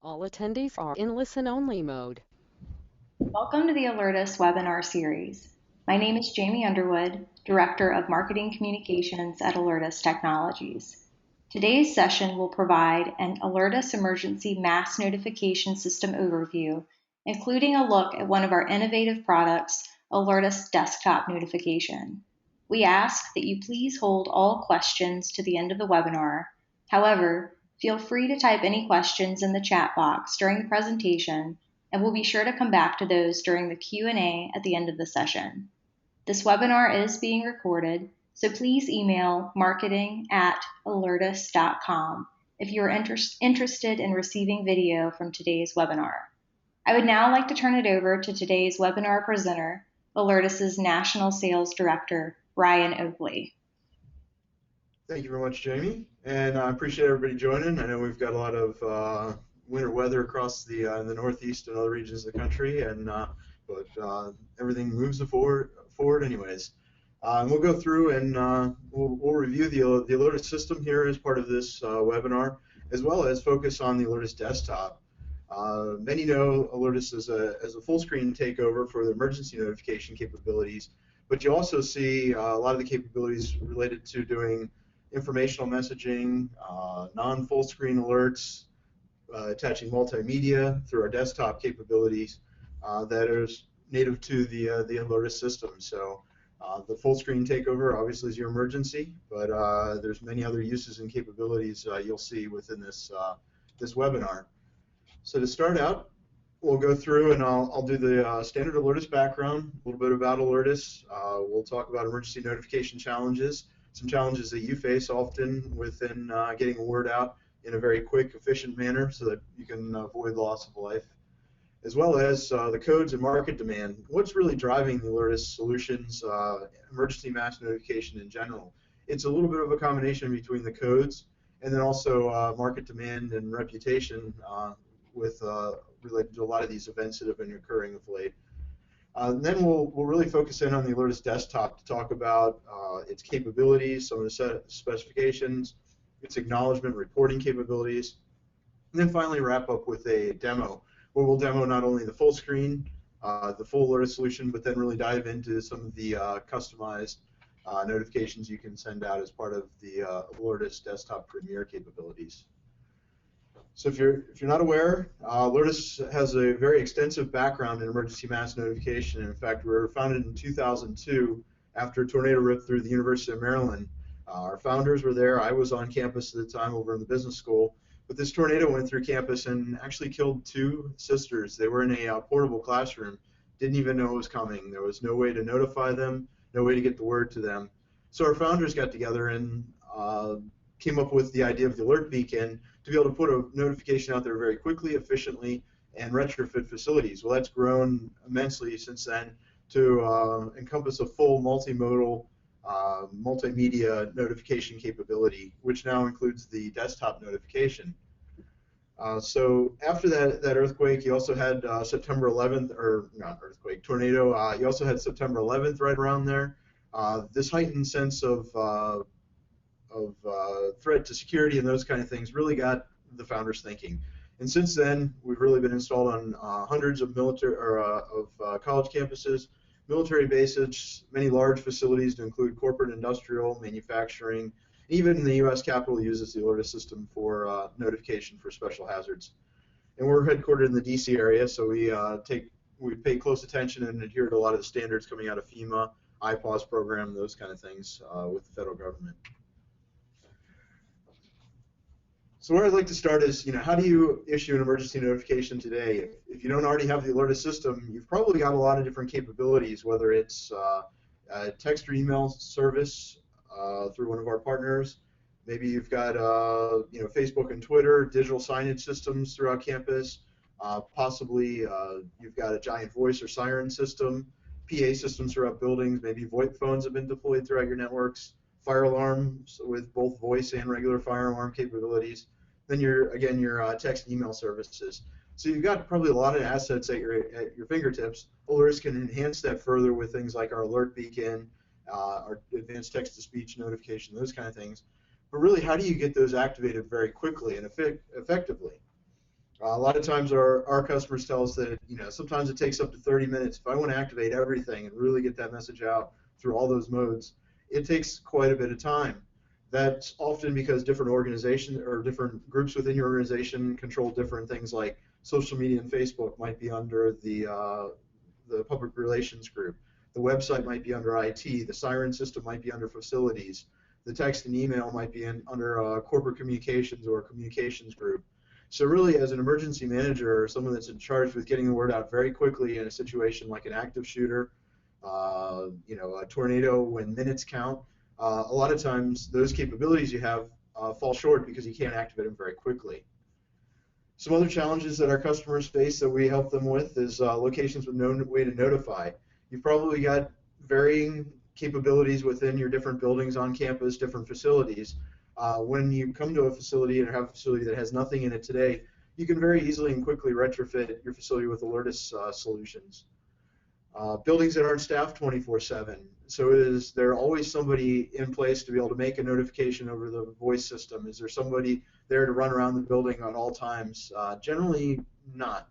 All attendees are in listen-only mode. Welcome to the Alertus webinar series. My name is Jamie Underwood, Director of Marketing Communications at Alertus Technologies. Today's session will provide an Alertus Emergency Mass Notification System overview, including a look at one of our innovative products, Alertus Desktop Notification. We ask that you please hold all questions to the end of the webinar. However, feel free to type any questions in the chat box during the presentation, and we'll be sure to come back to those during the Q&A at the end of the session. This webinar is being recorded, so please email marketing@alertus.com if you are interested in receiving video from today's webinar. I would now like to turn it over to today's webinar presenter, Alertus's National Sales Director, Ryan Oakley. Thank you very much, Jamie, and I appreciate everybody joining. I know we've got a lot of winter weather across the Northeast and other regions of the country, but everything moves forward anyways. We'll go through and we'll review the Alertus system here as part of this webinar, as well as focus on the Alertus desktop. Many know Alertus as a full screen takeover for the emergency notification capabilities, but you also see a lot of the capabilities related to doing informational messaging, non-full screen alerts, attaching multimedia through our desktop capabilities that is native to the Alertus system. So the full screen takeover obviously is your emergency, but there's many other uses and capabilities you'll see within this webinar. So to start out, we'll go through and I'll do the standard Alertus background, a little bit about Alertus. We'll talk about emergency notification challenges, some challenges that you face often within getting a word out in a very quick, efficient manner so that you can avoid loss of life, as well as the codes and market demand. What's really driving the Alertus solutions, emergency mass notification in general? It's a little bit of a combination between the codes and then also market demand and reputation with related to a lot of these events that have been occurring of late. Then we'll really focus in on the Alertus desktop to talk about its capabilities, some of the specifications, its acknowledgement reporting capabilities, and then finally wrap up with a demo where we'll demo not only the full screen, the full Alertus solution, but then really dive into some of the customized notifications you can send out as part of the Alertus desktop Premier capabilities. So if you're not aware, Alertus has a very extensive background in emergency mass notification. In fact, we were founded in 2002 after a tornado ripped through the University of Maryland. Our founders were there. I was on campus at the time over in the business school. But this tornado went through campus and actually killed two sisters. They were in a portable classroom, didn't even know it was coming. There was no way to notify them, no way to get the word to them. So our founders got together and came up with the idea of the alert beacon to be able to put a notification out there very quickly, efficiently, and retrofit facilities. Well, that's grown immensely since then to encompass a full multimodal multimedia notification capability, which now includes the desktop notification. So after that earthquake, you also had September 11th, or not earthquake, tornado. You also had September 11th right around there. This heightened sense of threat to security and those kind of things really got the founders thinking. And since then, we've really been installed on hundreds of military college campuses, military bases, many large facilities to include corporate, industrial, manufacturing. Even the U.S. Capitol uses the Alertus system for notification for special hazards. And we're headquartered in the D.C. area, so we pay close attention and adhere to a lot of the standards coming out of FEMA, IPAWS program, those kind of things with the federal government. So where I'd like to start is, how do you issue an emergency notification today? If you don't already have the Alertus system, you've probably got a lot of different capabilities, whether it's a text or email service through one of our partners. Maybe you've got Facebook and Twitter, digital signage systems throughout campus. Possibly you've got a giant voice or siren system, PA systems throughout buildings. Maybe VoIP phones have been deployed throughout your networks. Fire alarms with both voice and regular fire alarm capabilities. Then your text and email services. So you've got probably a lot of assets at your fingertips. Alertus can enhance that further with things like our alert beacon, our advanced text-to-speech notification, those kind of things. But really, how do you get those activated very quickly and effectively? A lot of times our customers tell us that, sometimes it takes up to 30 minutes. If I want to activate everything and really get that message out through all those modes, it takes quite a bit of time. That's often because different organizations or different groups within your organization control different things, like social media and Facebook might be under the public relations group. The website might be under IT. The siren system might be under facilities. The text and email might be under corporate communications or communications group. So really, as an emergency manager or someone that's in charge with getting the word out very quickly in a situation like an active shooter, a tornado when minutes count, a lot of times those capabilities you have fall short because you can't activate them very quickly. Some other challenges that our customers face that we help them with is locations with no way to notify. You've probably got varying capabilities within your different buildings on campus, different facilities. When you come to a facility and have a facility that has nothing in it today, you can very easily and quickly retrofit your facility with Alertus solutions. Buildings that aren't staffed 24/7, so is there always somebody in place to be able to make a notification over the voice system? Is there somebody there to run around the building at all times? Generally not.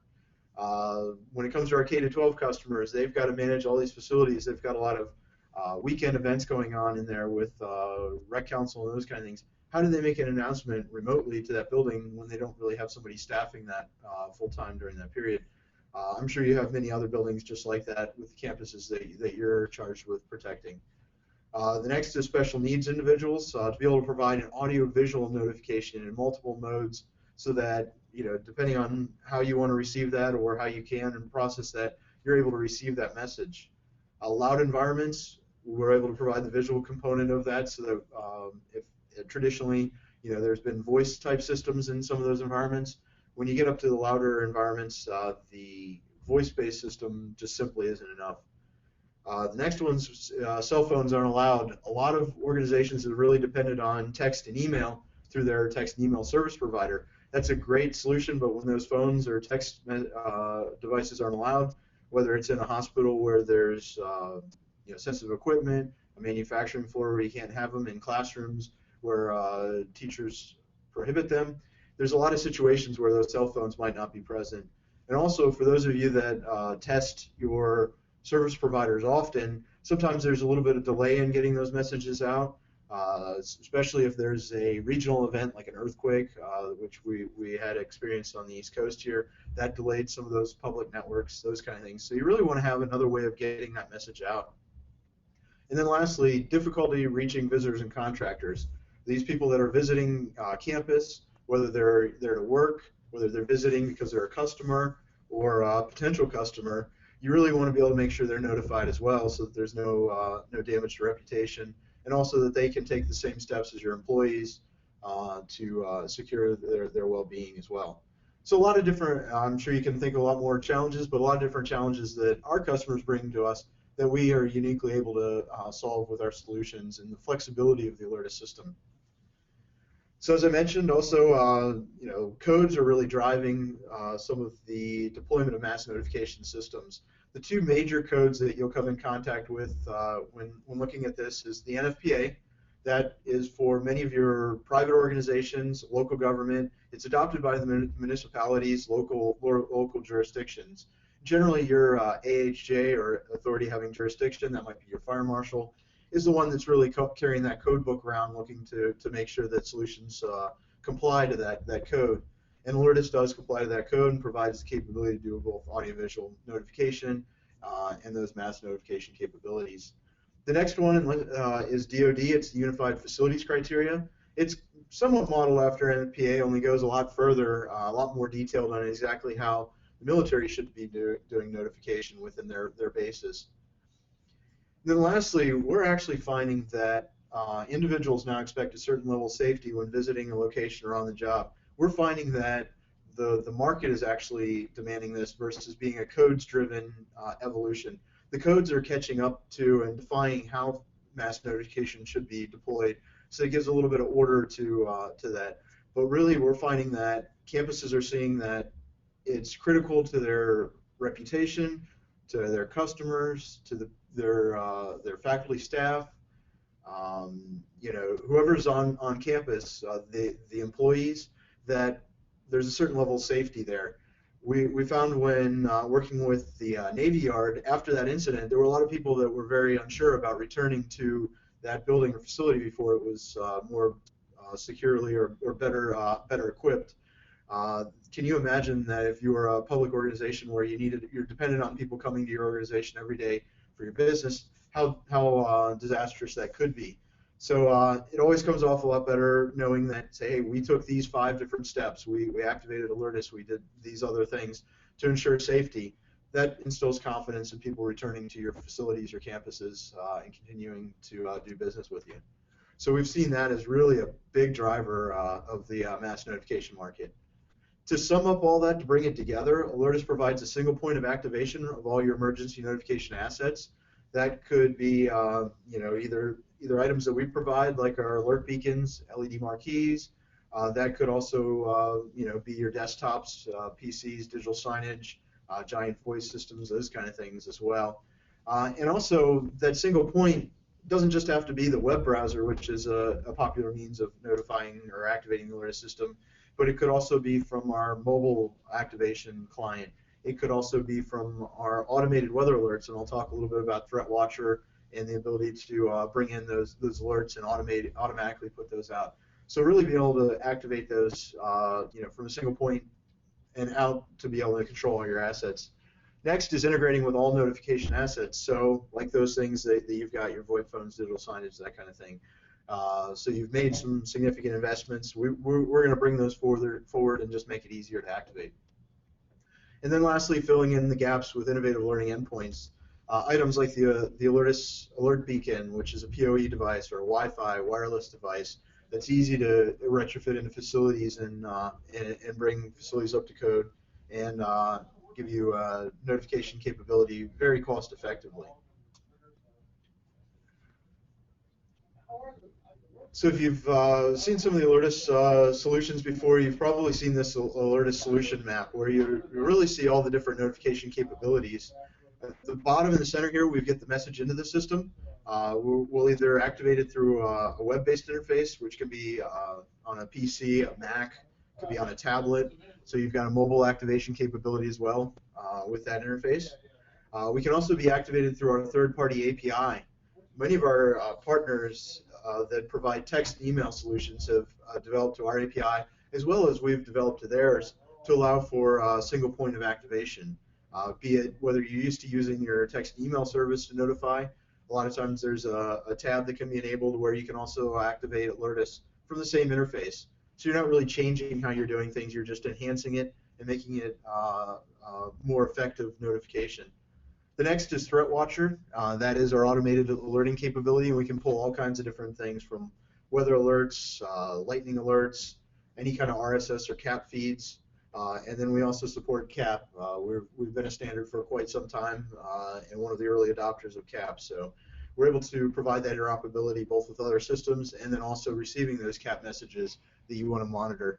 When it comes to our K-12 customers, they've got to manage all these facilities. They've got a lot of weekend events going on in there with rec council and those kind of things. How do they make an announcement remotely to that building when they don't really have somebody staffing that full time during that period? I'm sure you have many other buildings just like that with campuses that you're charged with protecting. The next is special needs individuals, to be able to provide an audio-visual notification in multiple modes so that, depending on how you want to receive that or how you can and process that, you're able to receive that message. Loud environments, we're able to provide the visual component of that so that if traditionally, there's been voice type systems in some of those environments. When you get up to the louder environments, the voice-based system just simply isn't enough. The next one's cell phones aren't allowed. A lot of organizations have really depended on text and email through their text and email service provider. That's a great solution, but when those phones or text devices aren't allowed, whether it's in a hospital where there's sensitive equipment, a manufacturing floor where you can't have them, in classrooms where teachers prohibit them, there's a lot of situations where those cell phones might not be present. And also, for those of you that test your service providers often, sometimes there's a little bit of delay in getting those messages out, especially if there's a regional event like an earthquake, which we had experienced on the East Coast here. That delayed some of those public networks, those kind of things. So you really want to have another way of getting that message out. And then lastly, difficulty reaching visitors and contractors. These people that are visiting campus, whether they're there to work, whether they're visiting because they're a customer or a potential customer, you really want to be able to make sure they're notified as well so that there's no damage to reputation, and also that they can take the same steps as your employees to secure their well-being as well. So a lot of different, I'm sure you can think of a lot more challenges, but a lot of different challenges that our customers bring to us that we are uniquely able to solve with our solutions and the flexibility of the Alertus system. So as I mentioned, also, codes are really driving some of the deployment of mass notification systems. The two major codes that you'll come in contact with when looking at this is the NFPA. That is for many of your private organizations, local government. It's adopted by the municipalities, local jurisdictions. Generally, your AHJ or authority having jurisdiction, that might be your fire marshal, is the one that's really carrying that code book around, looking to make sure that solutions comply to that code. And Alertus does comply to that code and provides the capability to do both audiovisual notification and those mass notification capabilities. The next one is DoD. It's the Unified Facilities Criteria. It's somewhat modeled after NFPA, only goes a lot further, a lot more detailed on exactly how the military should be doing notification within their bases. And then lastly, we're actually finding that individuals now expect a certain level of safety when visiting a location or on the job. We're finding that the market is actually demanding this versus being a codes-driven evolution. The codes are catching up to and defining how mass notification should be deployed, so it gives a little bit of order to that. But really, we're finding that campuses are seeing that it's critical to their reputation, to their customers, to their faculty staff, whoever's on campus, the employees, that there's a certain level of safety there. We found when working with the Navy Yard after that incident, there were a lot of people that were very unsure about returning to that building or facility before it was more securely or better equipped. Can you imagine that if you were a public organization where you're dependent on people coming to your organization every day for your business, how disastrous that could be? So it always comes off a lot better knowing that, say, hey, we took these 5 different steps. We activated Alertus. We did these other things to ensure safety. That instills confidence in people returning to your facilities, your campuses, and continuing to do business with you. So we've seen that as really a big driver of the mass notification market. To sum up all that, to bring it together, Alertus provides a single point of activation of all your emergency notification assets. That could be, either items that we provide, like our alert beacons, LED marquees. That could also, be your desktops, PCs, digital signage, giant voice systems, those kind of things as well. And also, that single point doesn't just have to be the web browser, which is a popular means of notifying or activating the Alertus system, but it could also be from our mobile activation client. It could also be from our automated weather alerts, and I'll talk a little bit about Threat Watcher and the ability to bring in those alerts and automatically put those out. So really being able to activate those, from a single point and out to be able to control all your assets. Next is integrating with all notification assets. So like those things that you've got, your VoIP phones, digital signage, that kind of thing. So you've made some significant investments. We're going to bring those forward and just make it easier to activate. And then lastly, filling in the gaps with innovative learning endpoints. Items like the Alertus Alert Beacon, which is a PoE device or a Wi-Fi wireless device that's easy to retrofit into facilities and bring facilities up to code and give you notification capability very cost effectively. So if you've seen some of the Alertus solutions before, you've probably seen this Alertus solution map where you really see all the different notification capabilities. At the bottom in the center here, we get the message into the system. We'll either activate it through a web-based interface, which can be on a PC, a Mac, could be on a tablet. So you've got a mobile activation capability as well with that interface. We can also be activated through our third-party API. Many of our partners that provide text and email solutions have developed to our API, as well as we've developed to theirs to allow for a single point of activation. Be it whether you're used to using your text and email service to notify, a lot of times there's a tab that can be enabled where you can also activate Alertus from the same interface. So you're not really changing how you're doing things, you're just enhancing it and making it more effective notification. The next is Threat Watcher. That is our automated alerting capability, and we can pull all kinds of different things from weather alerts, lightning alerts, any kind of RSS or CAP feeds. And then we also support CAP. We've been a standard for quite some time and one of the early adopters of CAP. So we're able to provide that interoperability both with other systems and then also receiving those CAP messages that you want to monitor.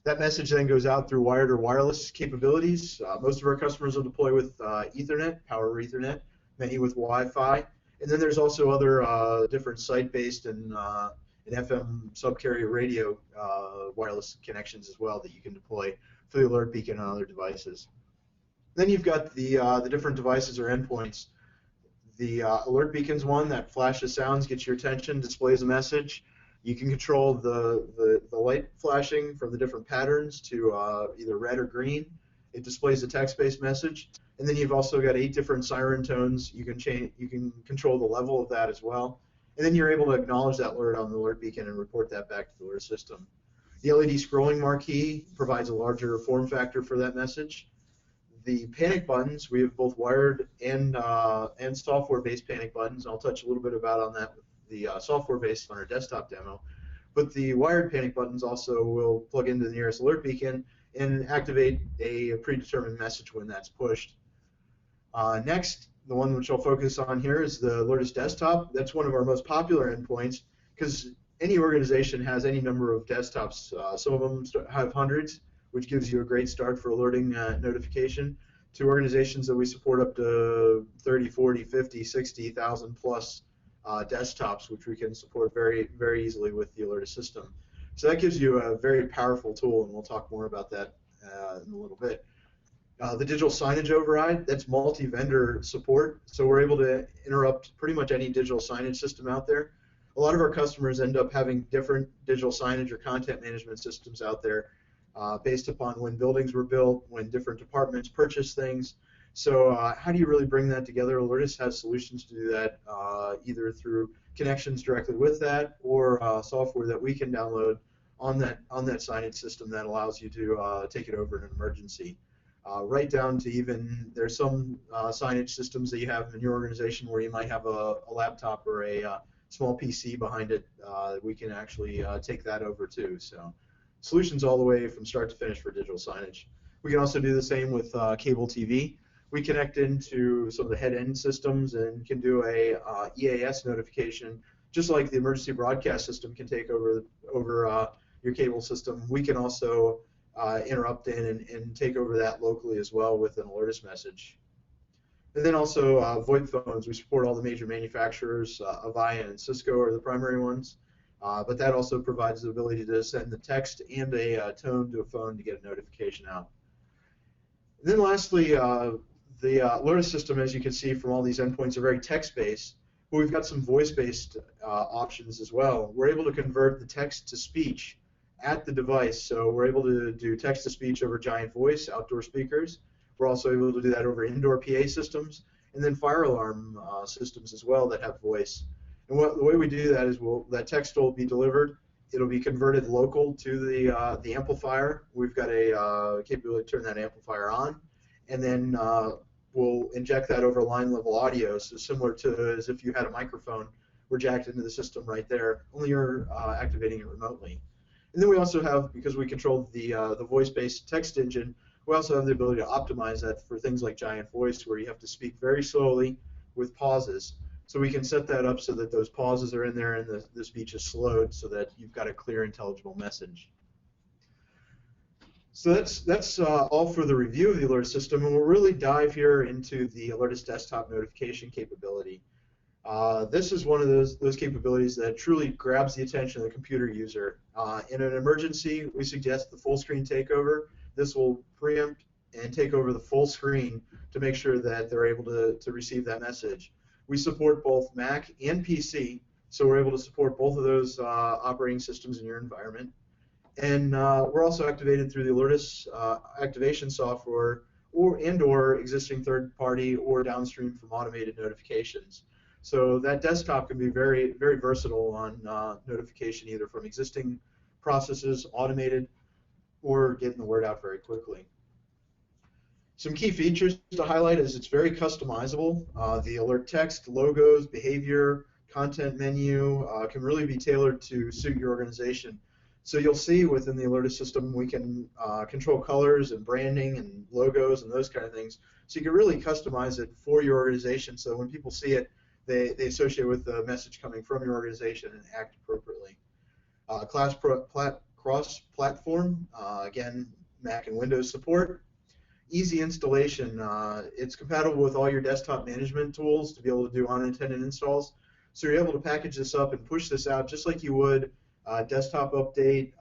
That message then goes out through wired or wireless capabilities. Most of our customers will deploy with Ethernet, Power over Ethernet, many with Wi-Fi. And then there's also other different site-based and FM subcarrier radio wireless connections as well that you can deploy for the Alert Beacon on other devices. Then you've got the different devices or endpoints. The Alert Beacon's one that flashes sounds, gets your attention, displays a message. You can control the light flashing from the different patterns to either red or green. It displays a text-based message. And then you've also got 8 different siren tones. You can control the level of that as well. And then you're able to acknowledge that alert on the Alert Beacon and report that back to the alert system. The LED scrolling marquee provides a larger form factor for that message. The panic buttons, we have both wired and software-based panic buttons. I'll touch a little bit on that with the software-based on our desktop demo. But the wired panic buttons also will plug into the nearest alert beacon and activate a predetermined message when that's pushed. Next, the one which I'll focus on here is the Alertus desktop. That's one of our most popular endpoints because any organization has any number of desktops. Some of them have hundreds, which gives you a great start for alerting notification, to organizations that we support up to 30, 40, 50, 60,000 plus desktops, which we can support very, very easily with the Alertus system. So that gives you a very powerful tool, and we'll talk more about that in a little bit. The digital signage override, that's multi-vendor support. So we're able to interrupt pretty much any digital signage system out there. A lot of our customers end up having different digital signage or content management systems out there based upon when buildings were built, when different departments purchase things. So how do you really bring that together? Alertus has solutions to do that either through connections directly with that or software that we can download on that signage system that allows you to take it over in an emergency. Right down to even there's some signage systems that you have in your organization where you might have a laptop or a small PC behind it. We can actually take that over too. So solutions all the way from start to finish for digital signage. We can also do the same with cable TV. We connect into some of the head-end systems and can do a EAS notification, just like the emergency broadcast system can take over your cable system. We can also interrupt in and take over that locally as well with an Alertus message. And then also VoIP phones. We support all the major manufacturers. Avaya and Cisco are the primary ones. But that also provides the ability to send the text and a tone to a phone to get a notification out. And then lastly, the Alertus system, as you can see from all these endpoints, are very text-based, but we've got some voice-based options as well. We're able to convert the text to speech at the device, so we're able to do text-to-speech over giant voice, outdoor speakers. We're also able to do that over indoor PA systems, and then fire alarm systems as well that have voice. And the way we do that is that text will be delivered. It'll be converted local to the amplifier. We've got a capability to turn that amplifier on, and then we'll inject that over line level audio, so similar to as if you had a microphone. We're jacked into the system right there, only you're activating it remotely. And then we also have, because we control the voice-based text engine, we also have the ability to optimize that for things like giant voice, where you have to speak very slowly with pauses. So we can set that up so that those pauses are in there and the speech is slowed so that you've got a clear, intelligible message. So that's all for the review of the Alertus system, and we'll really dive here into the Alertus desktop notification capability. This is one of those capabilities that truly grabs the attention of the computer user. In an emergency, we suggest the full screen takeover. This will preempt and take over the full screen to make sure that they're able to receive that message. We support both Mac and PC, so we're able to support both of those operating systems in your environment. And we're also activated through the Alertus activation software or existing third-party or downstream from automated notifications. So that desktop can be very, very versatile on notification, either from existing processes, automated, or getting the word out very quickly. Some key features to highlight is it's very customizable. The alert text, logos, behavior, content menu can really be tailored to suit your organization. So you'll see within the Alertus system we can control colors and branding and logos and those kind of things. So you can really customize it for your organization so when people see it, they associate with the message coming from your organization and act appropriately. Cross-platform, again, Mac and Windows support. Easy installation. It's compatible with all your desktop management tools to be able to do unintended installs. So you're able to package this up and push this out just like you would desktop update,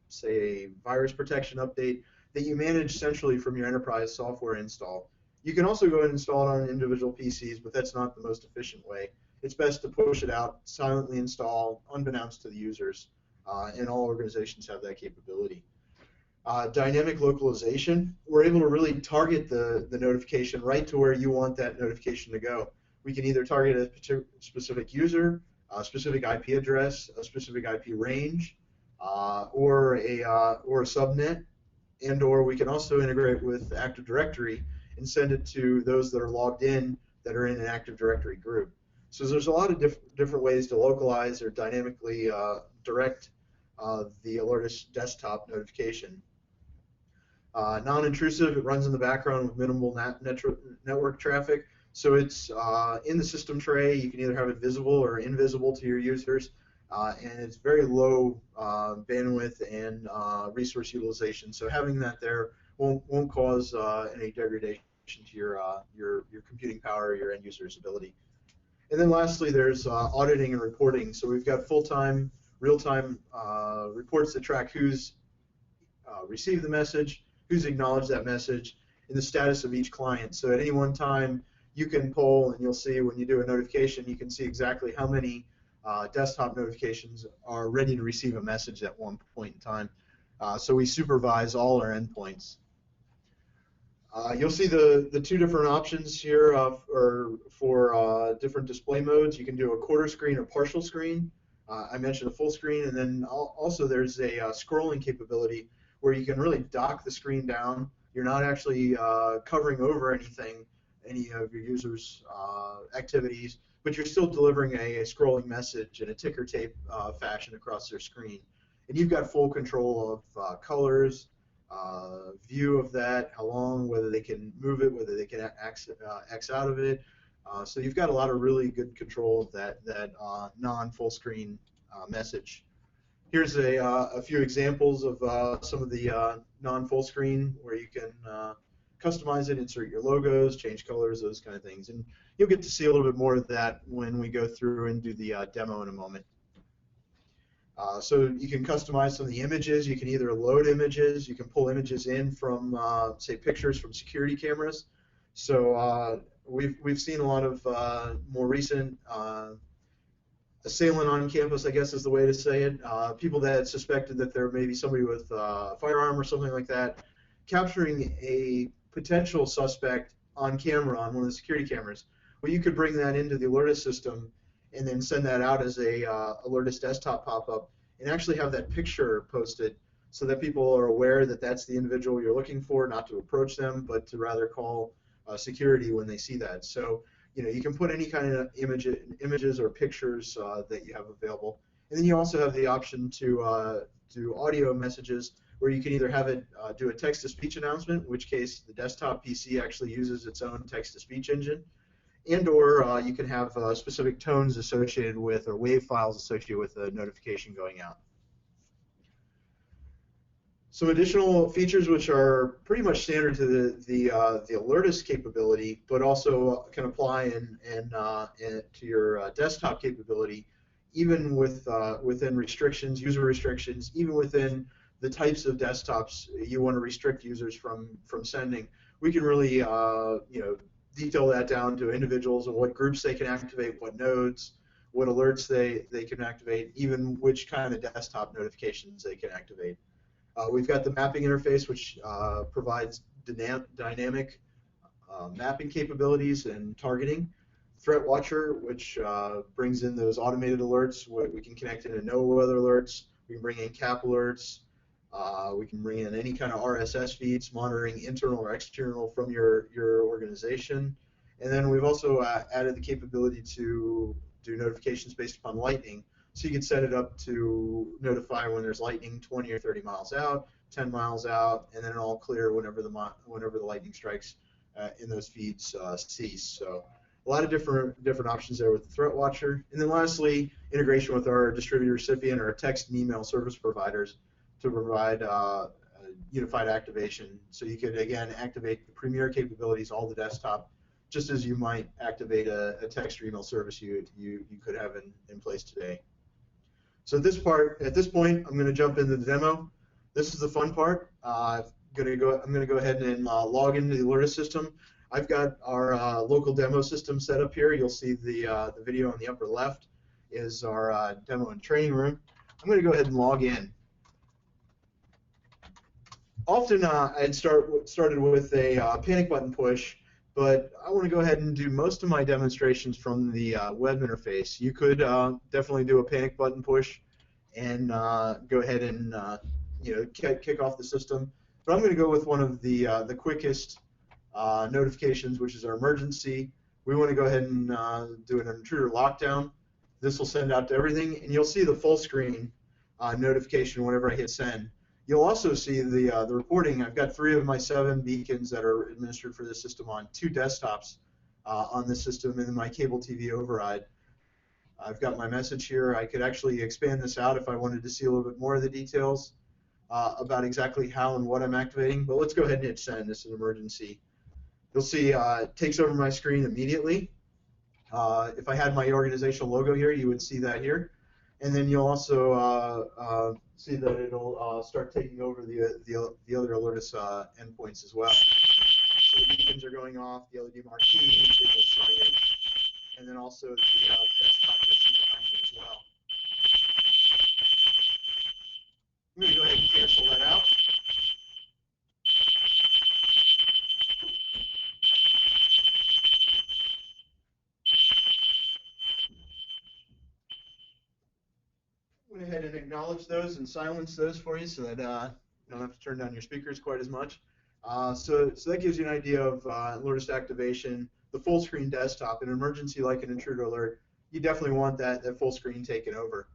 say a virus protection update that you manage centrally from your enterprise software install. You can also go ahead and install it on individual PCs, but that's not the most efficient way. It's best to push it out, silently install, unbeknownst to the users, and all organizations have that capability. Dynamic localization, we're able to really target the notification right to where you want that notification to go. We can either target a specific user, a specific IP address, a specific IP range, or a subnet, and/or we can also integrate with Active Directory and send it to those that are logged in that are in an Active Directory group. So there's a lot of different ways to localize or dynamically direct the Alertus desktop notification. Non-intrusive, it runs in the background with minimal network traffic. So it's in the system tray. You can either have it visible or invisible to your users, and it's very low bandwidth and resource utilization. So having that there won't cause any degradation to your computing power or your end user's ability. And then lastly, there's auditing and reporting. So we've got full-time real-time reports that track who's received the message, who's acknowledged that message, and the status of each client. So at any one time, you can poll, and you'll see when you do a notification, you can see exactly how many desktop notifications are ready to receive a message at one point in time. So we supervise all our endpoints. You'll see the two different options here for different display modes. You can do a quarter screen or partial screen. I mentioned a full screen, and then also there's a scrolling capability where you can really dock the screen down. You're not actually covering over anything, any of your users' activities, but you're still delivering a scrolling message in a ticker tape fashion across their screen. And you've got full control of colors, view of that, how long, whether they can move it, whether they can X out of it. So you've got a lot of really good control of that non-full screen message. Here's a few examples of some of the non-full screen where you can customize it, insert your logos, change colors, those kind of things. And you'll get to see a little bit more of that when we go through and do the demo in a moment. So you can customize some of the images. You can either load images, you can pull images in from, say, pictures from security cameras. So we've seen a lot of more recent assailant on campus, I guess is the way to say it. People that suspected that there may be somebody with a firearm or something like that, capturing a potential suspect on camera on one of the security cameras. Well, you could bring that into the Alertus system and then send that out as a Alertus desktop pop-up and actually have that picture posted so that people are aware that that's the individual you're looking for, not to approach them, but to rather call security when they see that. So, you can put any kind of images or pictures that you have available. And then you also have the option to do audio messages where you can either have it do a text-to-speech announcement, in which case the desktop PC actually uses its own text-to-speech engine, and or you can have specific tones associated with or wave files associated with the notification going out. Some additional features which are pretty much standard to the Alertus capability, but also can apply to your desktop capability, even within restrictions, user restrictions, even within the types of desktops you want to restrict users from sending. We can really detail that down to individuals and what groups they can activate, what nodes, what alerts they can activate, even which kind of desktop notifications they can activate. We've got the mapping interface, which provides dynamic mapping capabilities and targeting. Threat Watcher, which brings in those automated alerts. We can connect into no weather alerts. We can bring in CAP alerts. We can bring in any kind of RSS feeds, monitoring internal or external from your organization. And then we've also added the capability to do notifications based upon lightning. So you can set it up to notify when there's lightning 20 or 30 miles out, 10 miles out, and then all clear whenever the lightning strikes in those feeds cease. So a lot of different options there with the Threat Watcher. And then lastly, integration with our distributed recipient or text and email service providers to provide unified activation. So you could, again, activate the premier capabilities, all the desktop, just as you might activate a text or email service you could have in place today. So at this point, I'm going to jump into the demo. This is the fun part. I'm going to go ahead and log into the Alertus system. I've got our local demo system set up here. You'll see the video on the upper left is our demo and training room. I'm going to go ahead and log in. Often I'd started with a panic button push, but I want to go ahead and do most of my demonstrations from the web interface. You could definitely do a panic button push and go ahead and kick off the system. But I'm going to go with one of the quickest notifications, which is our emergency. We want to go ahead and do an intruder lockdown. This will send out to everything, and you'll see the full screen notification whenever I hit send. You'll also see the reporting. I've got 3 of my 7 beacons that are administered for the system on 2 desktops on the system, and then my cable TV override. I've got my message here. I could actually expand this out if I wanted to see a little bit more of the details about exactly how and what I'm activating. But let's go ahead and hit send. This is an emergency. You'll see it takes over my screen immediately. If I had my organizational logo here, you would see that here. and then you'll also see that it'll start taking over the other Alertus endpoints as well. So the beacons are going off, the LED marquee, digital signage, and then also the desktop you'll see behind you as well. I'm going to go ahead and cancel that out. Went ahead and acknowledge those and silence those for you so that you don't have to turn down your speakers quite as much. So that gives you an idea of Alertus activation, the full screen desktop. An emergency like an intruder alert, you definitely want that full screen taken over.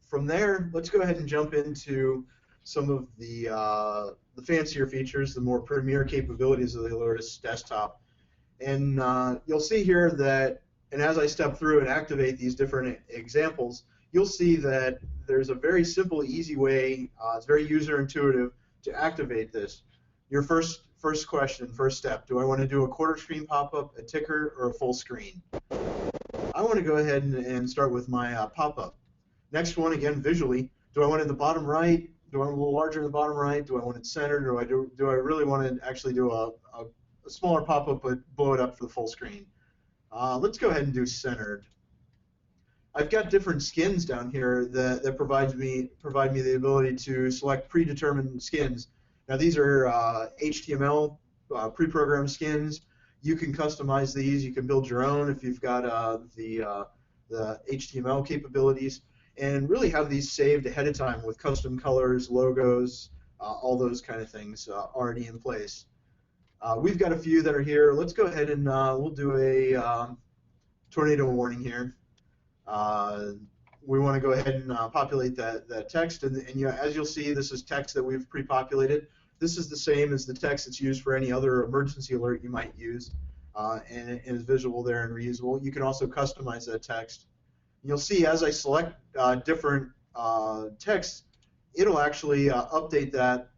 From there, let's go ahead and jump into some of the fancier features, the more premier capabilities of the Alertus desktop. And you'll see here that, and as I step through and activate these different examples, you'll see that there's a very simple, easy way, it's very user intuitive to activate this. Your first step, do I want to do a quarter screen pop-up, a ticker, or a full screen? I want to go ahead and start with my pop-up. Next one, again, visually, do I want it in the bottom right? Do I want it a little larger in the bottom right? Do I want it centered? Or do I really want to actually do a smaller pop-up but blow it up for the full screen? Let's go ahead and do centered. I've got different skins down here that provide me the ability to select predetermined skins. Now these are HTML pre-programmed skins. You can customize these. You can build your own if you've got the HTML capabilities, and really have these saved ahead of time with custom colors, logos, all those kind of things already in place. We've got a few that are here. Let's go ahead and we'll do a tornado warning here. We want to go ahead and populate that text, and as you'll see, this is text that we've pre-populated. This is the same as the text that's used for any other emergency alert you might use, and it is visual there and reusable. You can also customize that text. You'll see as I select different text, it'll actually update that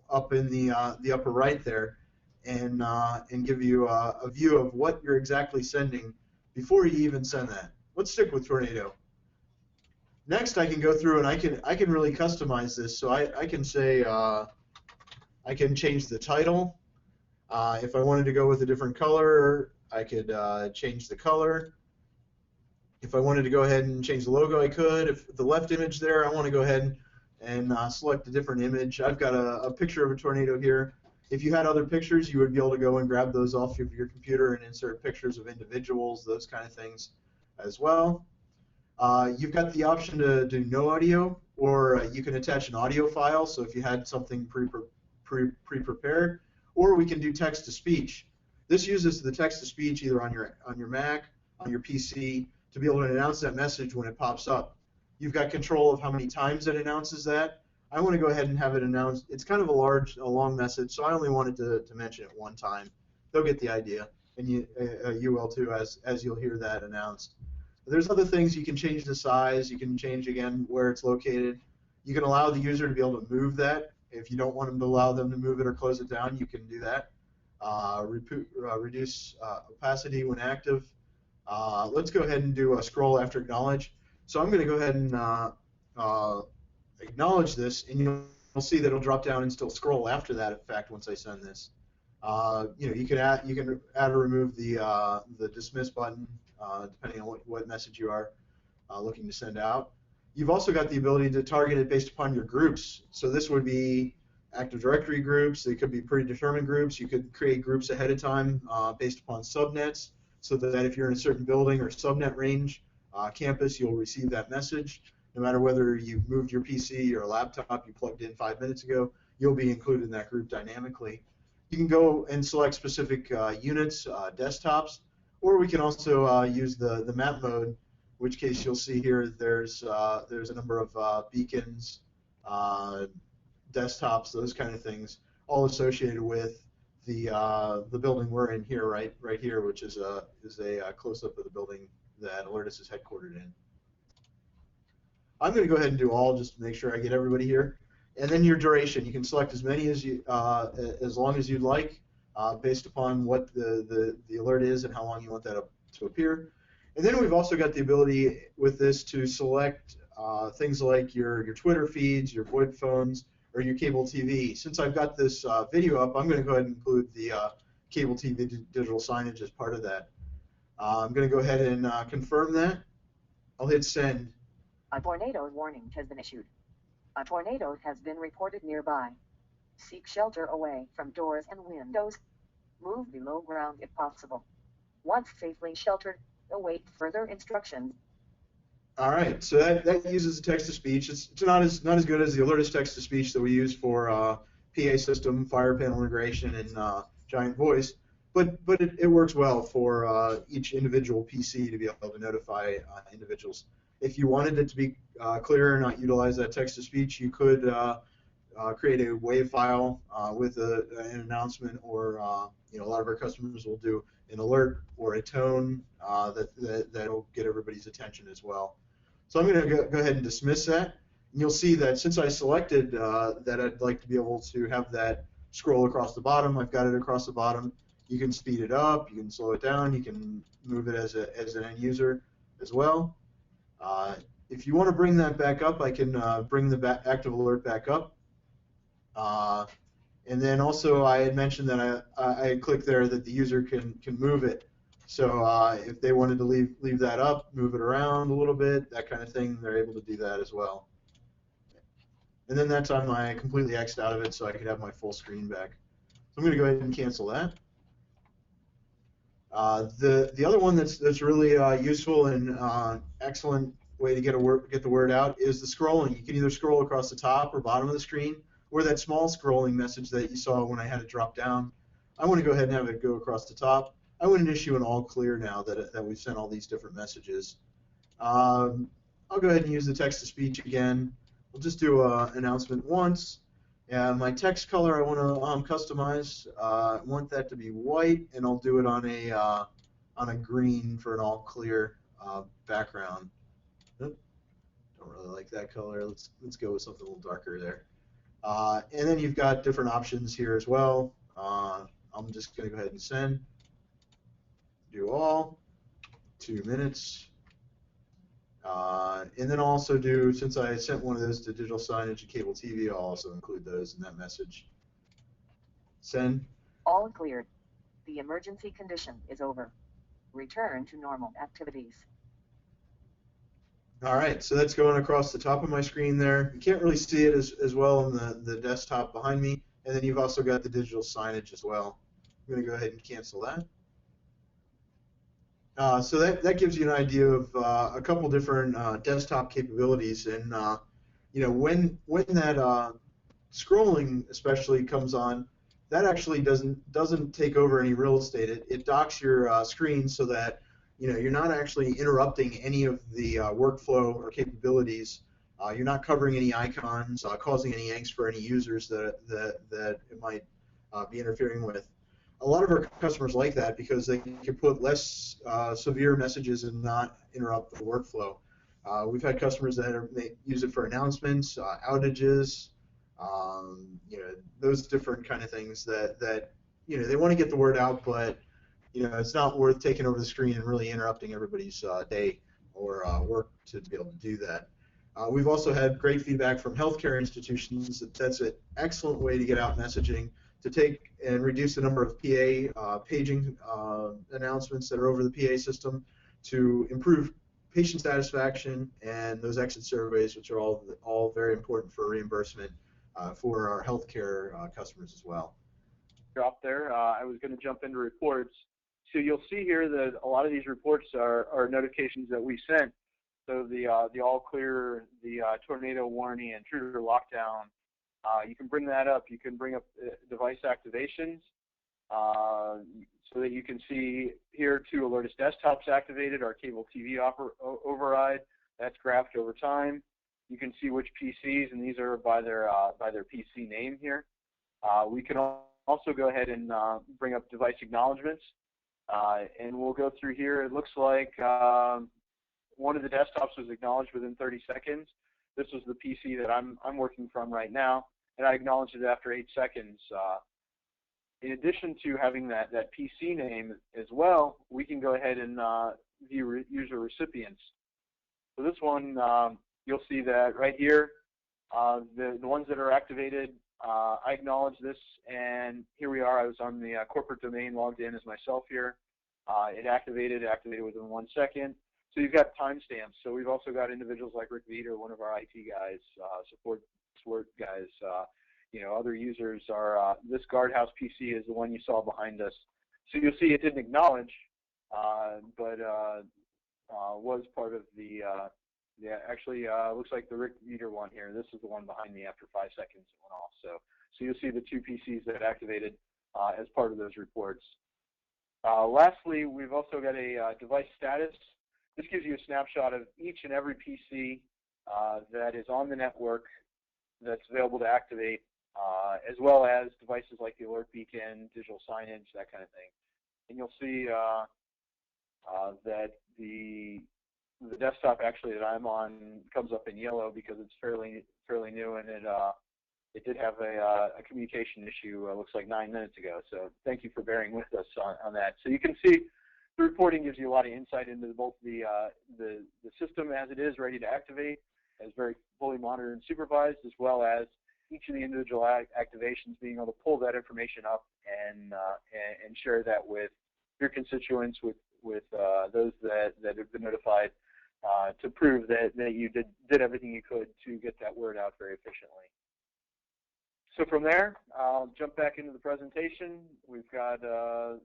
up in the upper right there, and give you a view of what you're exactly sending before you even send that. Let's stick with tornado. Next, I can go through and I can really customize this. So I can say I can change the title. If I wanted to go with a different color, I could change the color. If I wanted to go ahead and change the logo, I could. If the left image there, I want to go ahead and select a different image. I've got a picture of a tornado here. If you had other pictures, you would be able to go and grab those off of your computer and insert pictures of individuals, those kind of things as well. You've got the option to do no audio, or you can attach an audio file, so if you had something pre-prepared, or we can do text-to-speech. This uses the text-to-speech either on your Mac, on your PC, to be able to announce that message when it pops up. You've got control of how many times it announces that. I want to go ahead and have it announced. It's kind of a long message, so I only wanted to mention it one time. They'll get the idea, and you will too, as you'll hear that announced. There's other things. You can change the size. You can change, again, where it's located. You can allow the user to be able to move that. If you don't want them to allow them to move it or close it down, you can do that. Reduce opacity when active. Let's go ahead and do a scroll after acknowledge. So I'm going to go ahead and acknowledge this, and you'll see that it'll drop down and still scroll after that effect once I send this. You can add or remove the dismiss button depending on what message you are looking to send out. You've also got the ability to target it based upon your groups. So this would be Active Directory groups. They could be predetermined groups. You could create groups ahead of time based upon subnets, so that if you're in a certain building or subnet range campus, you'll receive that message. No matter whether you've moved your PC or laptop you plugged in 5 minutes ago, you'll be included in that group dynamically. You can go and select specific units, desktops, or we can also use the map mode, which case you'll see here there's a number of beacons, desktops, those kind of things, all associated with the building we're in here, right here, which is a close-up of the building that Alertus is headquartered in. I'm going to go ahead and do all just to make sure I get everybody here. And then your duration, you can select as many as long as you'd like, based upon what the alert is and how long you want that to appear. And then we've also got the ability with this to select things like your Twitter feeds, your VoIP phones, or your cable TV. Since I've got this video up, I'm going to go ahead and include the cable TV digital signage as part of that. I'm going to go ahead and confirm that. I'll hit send. A tornado warning has been issued. A tornado has been reported nearby. Seek shelter away from doors and windows. Move below ground if possible. Once safely sheltered, await further instructions. All right, so that uses text-to-speech. It's not as good as the Alertus text-to-speech that we use for PA system, fire panel integration, and Giant Voice, but it works well for each individual PC to be able to notify individuals. If you wanted it to be clearer and not utilize that text-to-speech, you could create a WAV file with an announcement, or a lot of our customers will do an alert or a tone that'll get everybody's attention as well. So I'm going to go ahead and dismiss that. And you'll see that since I selected that I'd like to be able to have that scroll across the bottom, I've got it across the bottom. You can speed it up, you can slow it down, you can move it as an end user as well. If you want to bring that back up, I can bring the active alert back up. And then also I had mentioned that I clicked there that the user can move it. So if they wanted to leave that up, move it around a little bit, that kind of thing, they're able to do that as well. And then that time I completely X'd out of it so I could have my full screen back. So I'm going to go ahead and cancel that. The other one that's really useful and excellent way to get the word out is the scrolling. You can either scroll across the top or bottom of the screen, or that small scrolling message that you saw when I had it drop down. I want to go ahead and have it go across the top. I want to issue an all clear now that we've sent all these different messages. I'll go ahead and use the text-to-speech again. We'll just do an announcement once. And my text color I want to customize. I want that to be white, and I'll do it on a green for an all clear background. Don't really like that color. Let's go with something a little darker there. And then you've got different options here as well. I'm just going to go ahead and send. Do all, 2 minutes. And then also do, since I sent one of those to digital signage and cable TV, I'll also include those in that message. Send. All cleared. The emergency condition is over. Return to normal activities. All right, so that's going across the top of my screen there. You can't really see it as well on the desktop behind me. And then you've also got the digital signage as well. I'm going to go ahead and cancel that. So that gives you an idea of a couple different desktop capabilities, and when that scrolling especially comes on, that actually doesn't take over any real estate. It docks your screen so that you're not actually interrupting any of the workflow or capabilities. You're not covering any icons, causing any angst for any users that it might be interfering with. A lot of our customers like that because they can put less severe messages and not interrupt the workflow. We've had customers that use it for announcements, outages, those different kind of things that they want to get the word out, but it's not worth taking over the screen and really interrupting everybody's day or work to be able to do that. We've also had great feedback from healthcare institutions that's an excellent way to get out messaging, to take and reduce the number of PA paging announcements that are over the PA system, to improve patient satisfaction and those exit surveys, which are all very important for reimbursement for our healthcare customers as well. Drop there. I was going to jump into reports. So you'll see here that a lot of these reports are notifications that we sent. So the all clear, the tornado warning, and intruder lockdown. You can bring that up. You can bring up device activations so that you can see here 2 Alertus desktops activated, our cable TV override. That's graphed over time. You can see which PCs, and these are by their PC name here. We can also go ahead and bring up device acknowledgments, and we'll go through here. It looks like one of the desktops was acknowledged within 30 seconds. This was the PC that I'm working from right now, and I acknowledged it after 8 seconds. In addition to having that PC name as well, we can go ahead and view user recipients. So this one, you'll see that right here, the ones that are activated, I acknowledge this, and here we are. I was on the corporate domain, logged in as myself here. It activated within 1 second. So you've got timestamps. So we've also got individuals like Rick Veeder, one of our IT guys, support guys, other users are, this guardhouse PC is the one you saw behind us. So you'll see it didn't acknowledge, but was part of the, actually looks like the Rick Veeder one here. This is the one behind me after 5 seconds it went off. So you'll see the 2 PCs that activated as part of those reports. Lastly, we've also got a device status. This gives you a snapshot of each and every PC that is on the network that's available to activate, as well as devices like the alert beacon, digital signage, that kind of thing. And you'll see that the desktop actually that I'm on comes up in yellow because it's fairly new, and it did have a communication issue, looks like 9 minutes ago. So thank you for bearing with us on that. So you can see the reporting gives you a lot of insight into both the system as it is ready to activate, as very fully monitored and supervised, as well as each of the individual activations, being able to pull that information up and share that with your constituents, with those that have been notified, to prove that you did everything you could to get that word out very efficiently. So from there, I'll jump back into the presentation. We've got the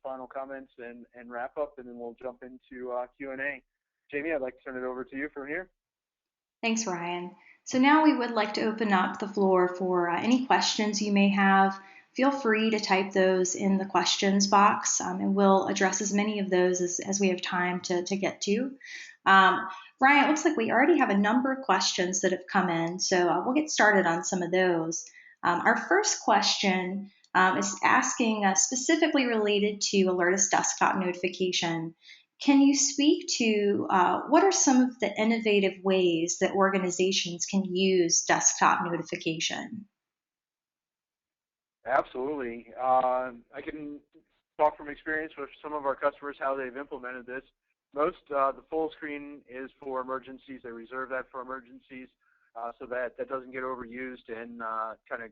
final comments and wrap up, and then we'll jump into Q&A. Jamie, I'd like to turn it over to you from here. Thanks, Ryan. So now we would like to open up the floor for any questions you may have. Feel free to type those in the questions box, and we'll address as many of those as we have time to get to. Ryan, it looks like we already have a number of questions that have come in, so we'll get started on some of those. Our first question is asking specifically related to Alertus desktop notification. Can you speak to what are some of the innovative ways that organizations can use desktop notification? Absolutely. I can talk from experience with some of our customers how they've implemented this. Most, the full screen is for emergencies. They reserve that for emergencies so that doesn't get overused and kind of,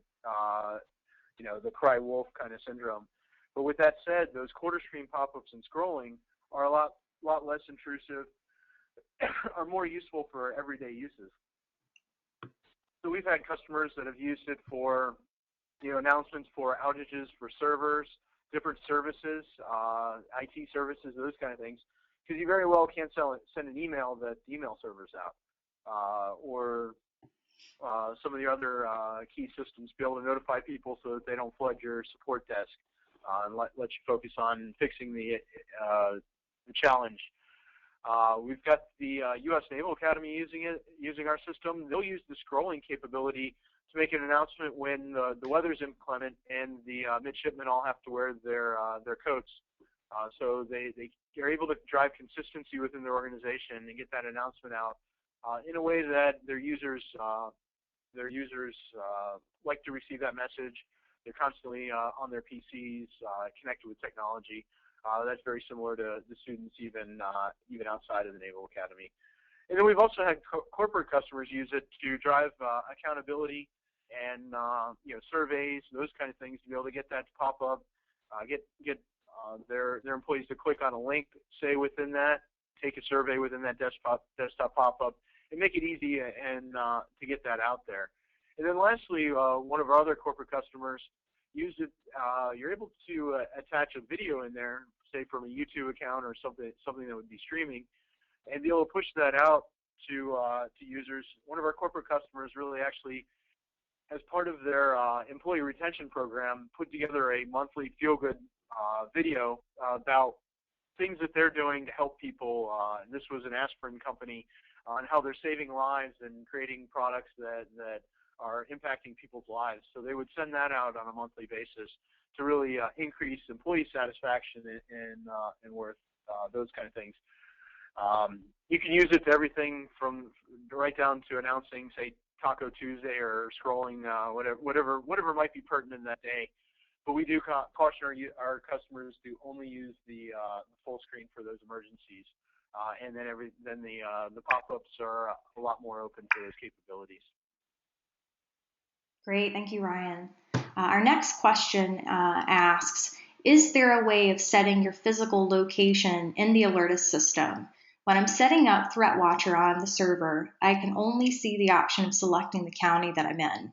the cry wolf kind of syndrome. But with that said, those quarter screen pop-ups and scrolling are a lot less intrusive, are more useful for everyday uses. So we've had customers that have used it for announcements for outages for servers, different services, IT services, those kind of things. Because you very well can't send an email that the email server's out, or some of the other key systems, be able to notify people so that they don't flood your support desk and let you focus on fixing the challenge. We've got the U.S. Naval Academy using our system. They'll use the scrolling capability to make an announcement when the weather's inclement and the midshipmen all have to wear their coats. So they're able to drive consistency within their organization and get that announcement out in a way that their users like to receive that message. They're constantly on their PCs, connected with technology. That's very similar to the students even outside of the Naval Academy. And then we've also had corporate customers use it to drive accountability and surveys, those kind of things, to be able to get that to pop up, get their employees to click on a link, say within that, take a survey within that desktop pop-up, and make it easy and to get that out there. And then lastly, one of our other corporate customers used it. You're able to attach a video in there, say from a YouTube account or something that would be streaming, and be able to push that out to users. One of our corporate customers really actually, as part of their employee retention program, put together a monthly feel-good video about things that they're doing to help people. And this was an aspirin company on how they're saving lives and creating products that are impacting people's lives. So they would send that out on a monthly basis to really increase employee satisfaction and worth, those kind of things. You can use it to everything from right down to announcing, say, Taco Tuesday or scrolling, whatever might be pertinent that day. but we do caution our customers to only use the full screen for those emergencies, and then the pop-ups are a lot more open to those capabilities. Great, thank you, Ryan. Our next question asks, is there a way of setting your physical location in the Alertus system? When I'm setting up ThreatWatcher on the server, I can only see the option of selecting the county that I'm in.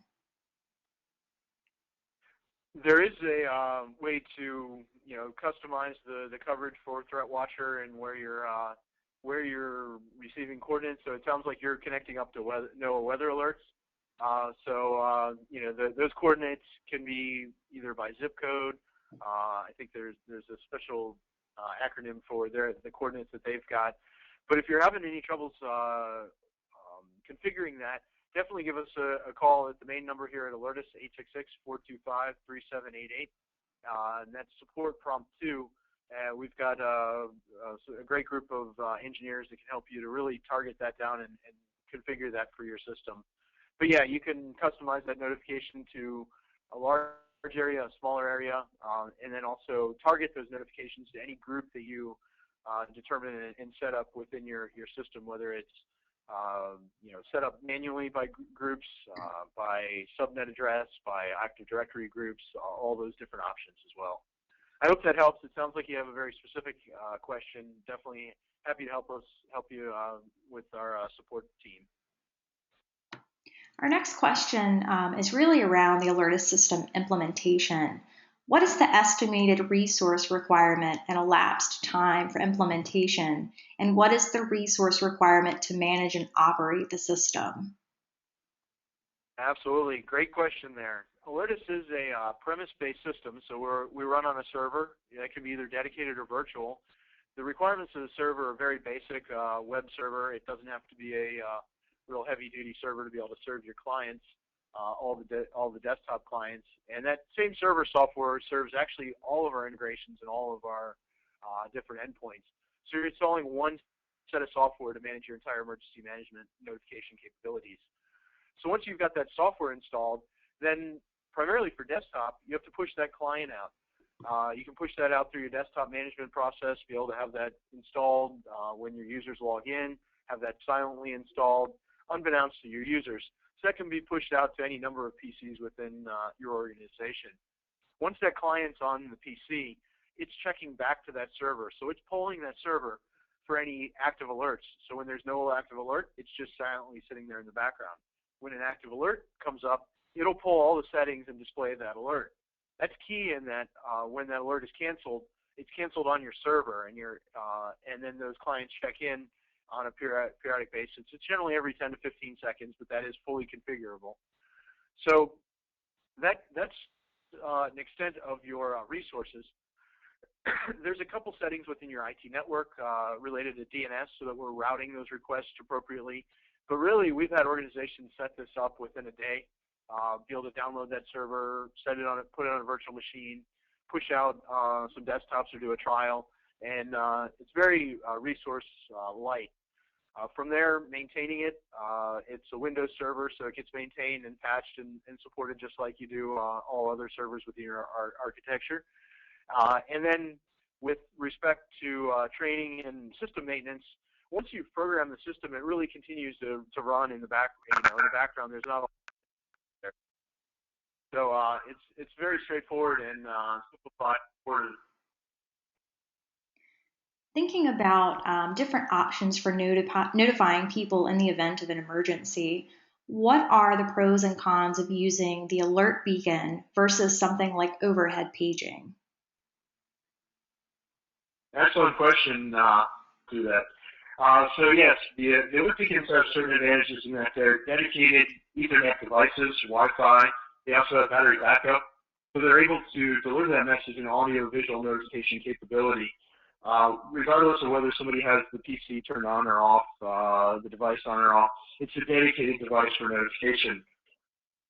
There is a way to customize the coverage for ThreatWatcher and where you're receiving coordinates. So it sounds like you're connecting up to NOAA weather alerts. Those coordinates can be either by zip code. I think there's a special acronym for the coordinates that they've got. But if you're having any troubles configuring that, definitely give us a call at the main number here at Alertus, 866-425-3788. And that's support prompt 2. We've got a great group of engineers that can help you to really target that down and configure that for your system. But yeah, you can customize that notification to a large area, a smaller area, and then also target those notifications to any group that you determine and set up within your system, whether it's set up manually by groups, by subnet address, by Active Directory groups, all those different options as well. I hope that helps. It sounds like you have a very specific question. Definitely happy to help you with our support team. Our next question is really around the Alertus system implementation. What is the estimated resource requirement and elapsed time for implementation? And what is the resource requirement to manage and operate the system? Absolutely. Great question there. Alertus is a premise-based system, so we run on a server. That can be either dedicated or virtual. The requirements of the server are very basic. Web server. It doesn't have to be a real heavy-duty server to be able to serve your clients, all the desktop clients. And that same server software serves actually all of our integrations and all of our different endpoints. So you're installing one set of software to manage your entire emergency management notification capabilities. So once you've got that software installed, then primarily for desktop, you have to push that client out. You can push that out through your desktop management process, be able to have that installed when your users log in, have that silently installed, unbeknownst to your users. So that can be pushed out to any number of PCs within your organization. Once that client's on the PC, it's checking back to that server. So it's polling that server for any active alerts. So when there's no active alert, it's just silently sitting there in the background. When an active alert comes up, it'll pull all the settings and display that alert. That's key in that when that alert is canceled, it's canceled on your server, and then those clients check in on a periodic basis. It's generally every 10 to 15 seconds, but that is fully configurable. So that's an extent of your resources. There's a couple settings within your IT network related to DNS so that we're routing those requests appropriately. But really, we've had organizations set this up within a day, be able to download that server, put it on a virtual machine, push out some desktops or do a trial, and it's very resource light. From there, maintaining it, it's a Windows server, so it gets maintained and patched and supported just like you do all other servers within your architecture. And then with respect to training and system maintenance, once you've programmed the system, it really continues to run in the background. There's not a lot there. So it's very straightforward and simplified. Thinking about different options for notifying people in the event of an emergency, what are the pros and cons of using the alert beacon versus something like overhead paging? Excellent question to that. So yes, the alert beacons have certain advantages in that they're dedicated Ethernet devices, Wi-Fi. They also have battery backup, so they're able to deliver that message in audio-visual notification capability. Regardless of whether somebody has the PC turned on or off, the device on or off, it's a dedicated device for notification.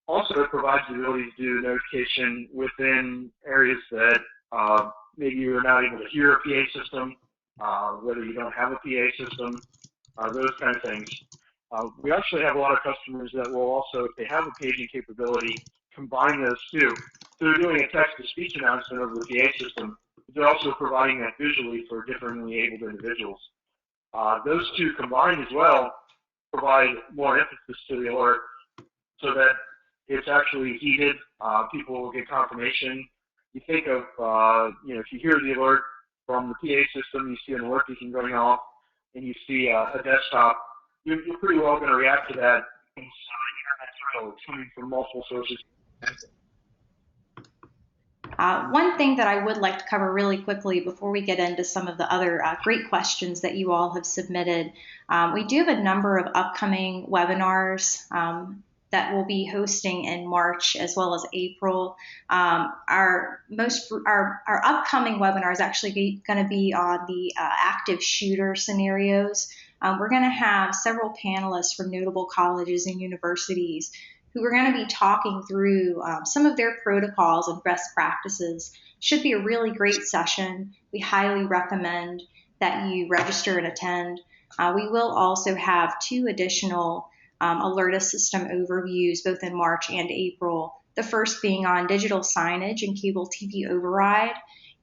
Also, it provides the ability to do notification within areas that maybe you're not able to hear a PA system, whether you don't have a PA system, those kind of things. We actually have a lot of customers that will also, if they have a paging capability, combine those two. they're doing a text-to-speech announcement over the PA system, but they're also providing that visually for differently abled individuals. Those two combined as well provide more emphasis to the alert so that it's actually heeded. People will get confirmation. You think of, if you hear the alert from the PA system, you see an alert beacon going off, and you see a desktop, you're pretty well going to react to that. It's coming from multiple sources. One thing that I would like to cover really quickly before we get into some of the other great questions that you all have submitted, we do have a number of upcoming webinars that we'll be hosting in March as well as April. Our upcoming webinar is actually going to be on the active shooter scenarios. We're going to have several panelists from notable colleges and universities who are going to be talking through some of their protocols and best practices. Should be a really great session. We highly recommend that you register and attend. We will also have 2 additional Alertus system overviews, both in March and April. The first being on digital signage and cable TV override,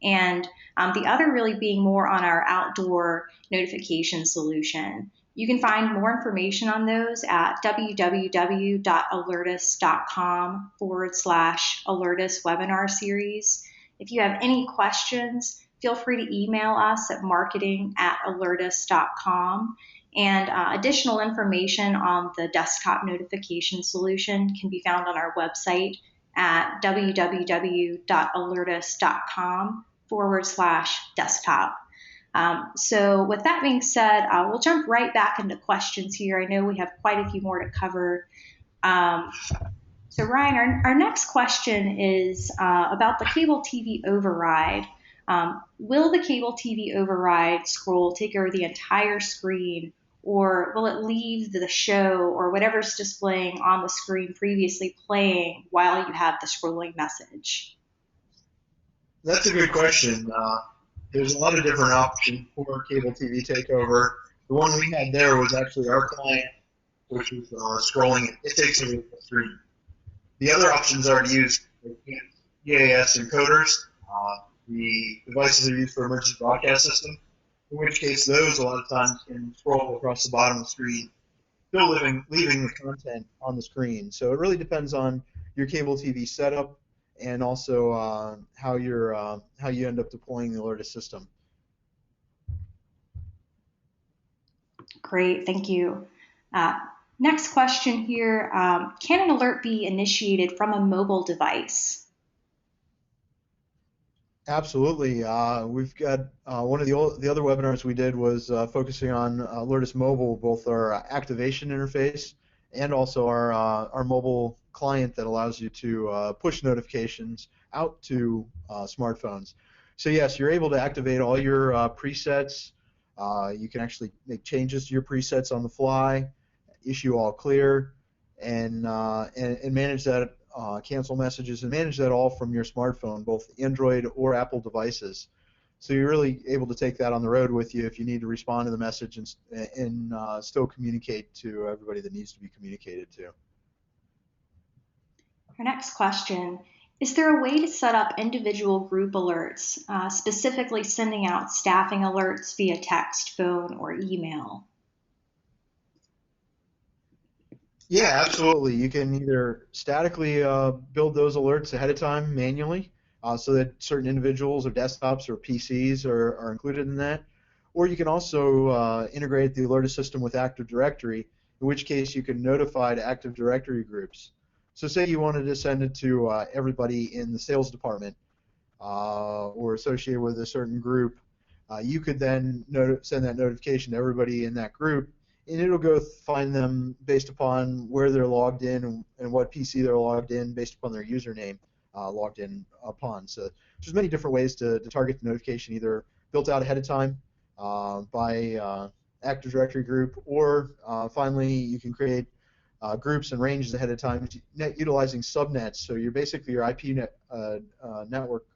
and the other really being more on our outdoor notification solution. You can find more information on those at www.alertus.com/Alertus webinar series. If you have any questions, feel free to email us at marketing@alertus.com. And additional information on the desktop notification solution can be found on our website at www.alertus.com/desktop. So with that being said, we'll jump right back into questions here. I know we have quite a few more to cover. So Ryan, our next question is about the cable TV override. Will the cable TV override scroll take over the entire screen, or will it leave the show or whatever's displaying on the screen previously playing while you have the scrolling message? That's a good question. There's a lot of different options for cable TV takeover. The one we had there was actually our client, which was scrolling. It takes over the screen. The other options are to use EAS encoders. The devices are used for emergency broadcast system, in which case those a lot of times can scroll across the bottom of the screen, still leaving the content on the screen. So it really depends on your cable TV setup and also how you end up deploying the Alertus system. Great, thank you. Next question here, can an alert be initiated from a mobile device? Absolutely. We've got one of the other webinars we did was focusing on Alertus Mobile, both our activation interface and also our mobile client that allows you to push notifications out to smartphones. So yes, you're able to activate all your presets. You can actually make changes to your presets on the fly, issue all clear, and manage that. Cancel messages and manage that all from your smartphone, both Android or Apple devices. So you're really able to take that on the road with you if you need to respond to the message and still communicate to everybody that needs to be communicated to. Our next question, is there a way to set up individual group alerts, specifically sending out staffing alerts via text, phone, or email? Yeah, absolutely. You can either statically build those alerts ahead of time manually so that certain individuals or desktops or PCs are included in that, or you can also integrate the Alertus system with Active Directory, in which case you can notify to Active Directory groups. So say you wanted to send it to everybody in the sales department or associated with a certain group, you could then send that notification to everybody in that group, and it'll go find them based upon where they're logged in and what PC they're logged in based upon their username logged in upon. So there's many different ways to target the notification, either built out ahead of time by Active Directory group, or finally you can create groups and ranges ahead of time utilizing subnets. So you're basically your IP network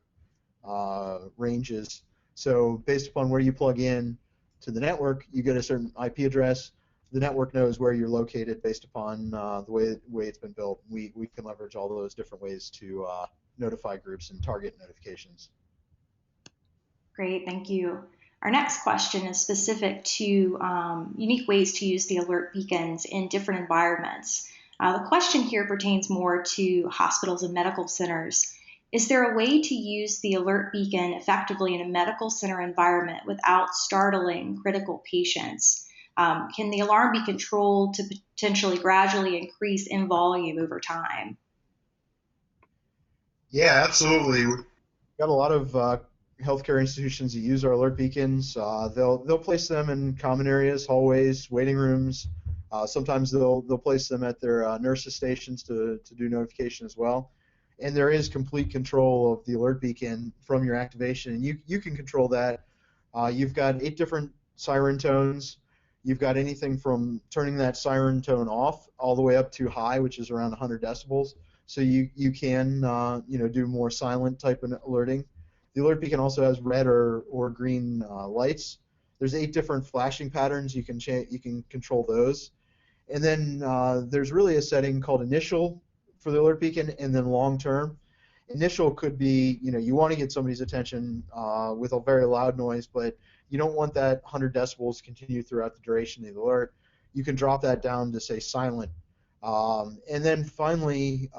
ranges. So based upon where you plug in to the network, you get a certain IP address. The network knows where you're located based upon the way it's been built. We can leverage all those different ways to notify groups and target notifications. Great, thank you. Our next question is specific to unique ways to use the alert beacons in different environments. The question here pertains more to hospitals and medical centers. Is there a way to use the alert beacon effectively in a medical center environment without startling critical patients? Can the alarm be controlled to potentially gradually increase in volume over time? Yeah, absolutely. We've got a lot of healthcare institutions that use our alert beacons. They'll place them in common areas, hallways, waiting rooms. Sometimes they'll place them at their nurses' stations to do notification as well. And there is complete control of the alert beacon from your activation, and you can control that. You've got 8 different siren tones. You've got anything from turning that siren tone off all the way up to high, which is around 100 decibels. So you can do more silent type of alerting. The alert beacon also has red or green lights. There's 8 different flashing patterns. You can control those. And then there's really a setting called initial for the alert beacon, and then long term. Initial could be, you want to get somebody's attention with a very loud noise, but you don't want that 100 decibels to continue throughout the duration of the alert. You can drop that down to, say, silent. And then finally,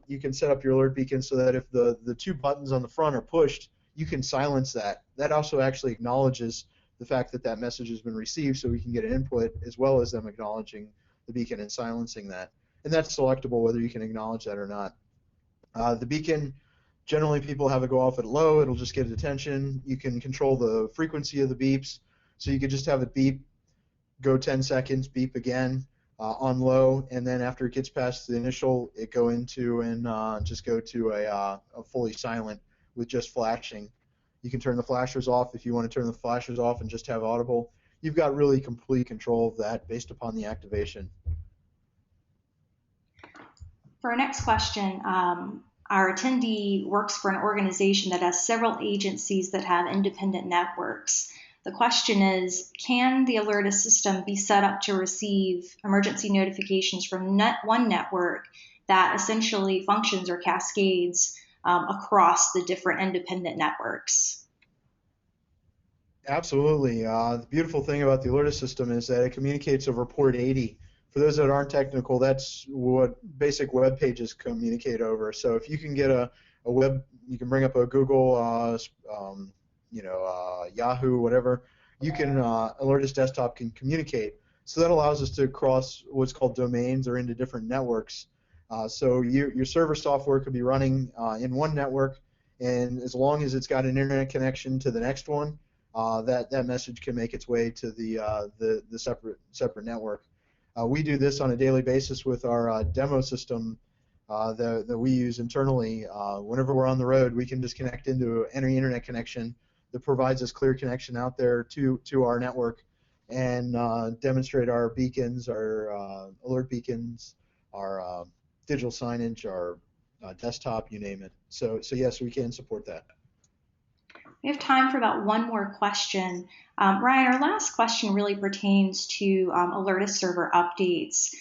you can set up your alert beacon so that if the 2 buttons on the front are pushed, you can silence that. That also actually acknowledges the fact that that message has been received, so we can get an input as well as them acknowledging the beacon and silencing that. And that's selectable whether you can acknowledge that or not. The beacon, generally people have it go off at low. It'll just get attention. You can control the frequency of the beeps. So you could just have it beep, go 10 seconds, beep again on low, and then after it gets past the initial, it go into and just go to a fully silent with just flashing. You can turn the flashers off if you want to turn the flashers off and just have audible. You've got really complete control of that based upon the activation. For our next question, our attendee works for an organization that has several agencies that have independent networks. The question is, can the Alertus system be set up to receive emergency notifications from one network that essentially functions or cascades across the different independent networks? Absolutely. The beautiful thing about the Alertus system is that it communicates over port 80. For those that aren't technical, that's what basic web pages communicate over. So if you can get a web, you can bring up a Google, Yahoo, whatever, you can, Alertus desktop can communicate. So that allows us to cross what's called domains or into different networks. So your server software could be running in one network, and as long as it's got an internet connection to the next one, that message can make its way to the separate network. We do this on a daily basis with our demo system that we use internally. Whenever we're on the road, we can just connect into any internet connection that provides us clear connection out there to our network and demonstrate our beacons, our alert beacons, our digital signage, our desktop, you name it. So yes, we can support that. We have time for about one more question. Ryan, our last question really pertains to Alertus server updates.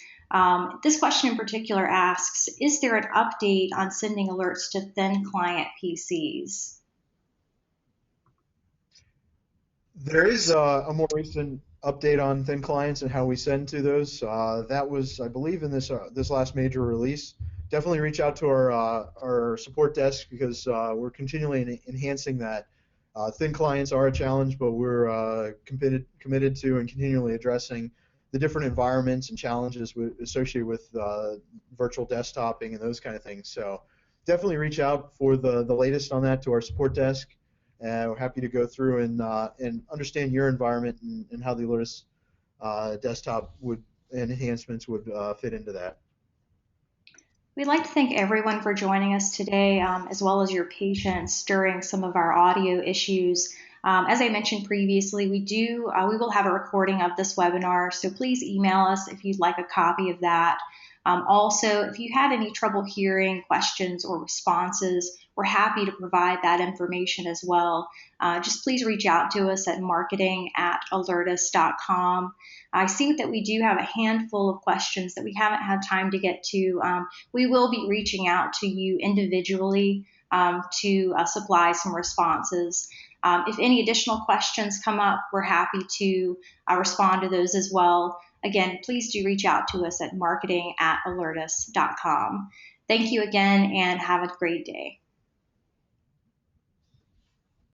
This question in particular asks, is there an update on sending alerts to thin client PCs? There is a more recent update on thin clients and how we send to those. That was, I believe, in this last major release. Definitely reach out to our support desk because we're continually enhancing that. Thin clients are a challenge, but we're committed to and continually addressing the different environments and challenges associated with virtual desktoping and those kind of things. So definitely reach out for the latest on that to our support desk. We're happy to go through and understand your environment and how the Alertus desktop and enhancements would fit into that. We'd like to thank everyone for joining us today, as well as your patience during some of our audio issues. As I mentioned previously, we will have a recording of this webinar, so please email us if you'd like a copy of that. Also, if you had any trouble hearing questions or responses, we're happy to provide that information as well. Just please reach out to us at marketing@alertus.com. I see that we do have a handful of questions that we haven't had time to get to. We will be reaching out to you individually to supply some responses. If any additional questions come up, we're happy to respond to those as well. Again, please do reach out to us at marketing@alertus.com. Thank you again and have a great day.